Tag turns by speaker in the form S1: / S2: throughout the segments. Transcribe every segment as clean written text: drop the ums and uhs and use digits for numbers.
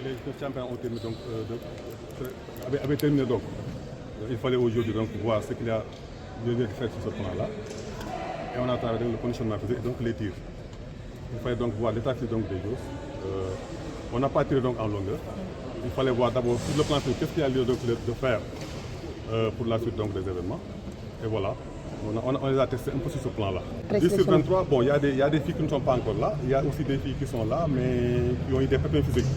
S1: les champions ont terminé donc, avaient terminé donc. Il fallait aujourd'hui donc voir ce qu'il y a de faire sur ce plan-là. Et on a travaillé le conditionnement physique et donc les tirs. Il fallait donc voir l'état physique donc des choses. On n'a pas tiré donc en longueur. Il fallait voir d'abord sur le plan physique qu'est-ce qu'il y a lieu donc de faire pour la suite donc des événements. Et voilà. On les a testés un peu sur ce plan-là. 10 sur 23, bon, il y a des filles qui ne sont pas encore là. Il y a aussi des filles qui sont là, mais qui ont eu des pépins physiques.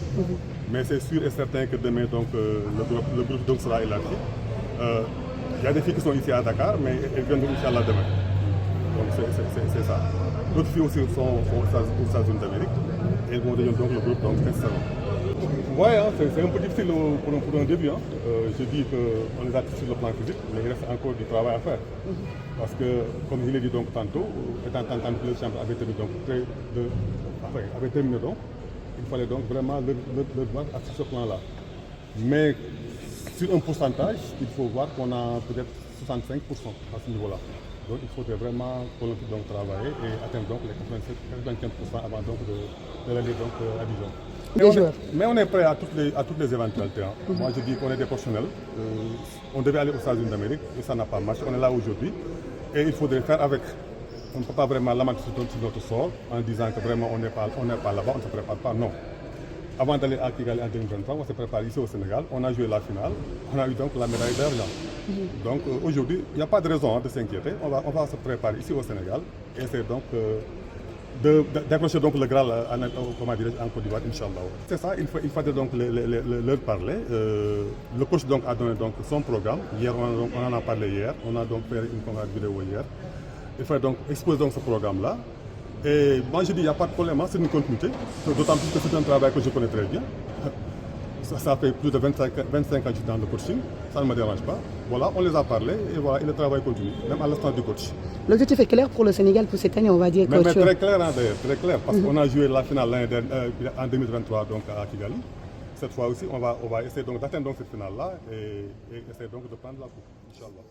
S1: Mais c'est sûr et certain que demain, donc, le groupe donc, sera élargi. Il y a des filles qui sont ici à Dakar, mais elles viendront Inch'Allah demain. Donc c'est ça. D'autres filles aussi sont aux États-Unis d'Amérique. Elles vont devenir donc le groupe donc, récemment. Oui, hein, c'est un peu difficile pour un début. Hein. Je dis qu'on les a testés sur le plan physique, mais il reste encore du travail à faire. Parce que, comme je l'ai dit donc tantôt, étant entendu que le champion avait terminé donc, il fallait donc vraiment le voir sur ce plan-là. Mais sur un pourcentage, il faut voir qu'on a peut-être 65% à ce niveau-là. Donc il faudrait vraiment qu'on puisse travailler et atteindre donc les 95% avant donc d'aller donc à Dijon. Mais on est prêt à toutes les éventualités. Hein. Moi je dis qu'on est des professionnels. On devait aller aux États-Unis d'Amérique et ça n'a pas marché. On est là aujourd'hui et il faudrait faire avec. On ne peut pas vraiment l'amarrer sur notre sort en disant que vraiment on n'est pas là-bas, on ne se prépare pas. Non. Avant d'aller à Kigali en 2023, on s'est préparé ici au Sénégal. On a joué la finale. On a eu donc la médaille d'argent. Donc aujourd'hui, il n'y a pas de raison de s'inquiéter. On va se préparer ici au Sénégal et essayer donc d'accrocher donc le Graal en Côte d'Ivoire, Inch'Allah. C'est ça, il fallait donc leur parler. Le coach donc a donné donc son programme. Hier, on en a parlé hier. On a donc fait une conférence vidéo hier. Il fallait donc exposer donc ce programme-là. Et moi je dis il n'y a pas de problème, hein, c'est une continuité. D'autant plus que c'est un travail que je connais très bien. Ça fait plus de 25 ans que je suis dans le coaching, ça ne me dérange pas. Voilà, on les a parlé et voilà, et le travail continue, même à l'instant du coach.
S2: L'objectif est clair pour le Sénégal pour cette année, on va dire.
S1: Mais très clair, hein, d'ailleurs, très clair, parce qu'on a joué la finale en 2023 donc, à Kigali. Cette fois aussi, on va essayer d'atteindre cette finale-là et essayer donc de prendre la coupe, Inch'Allah.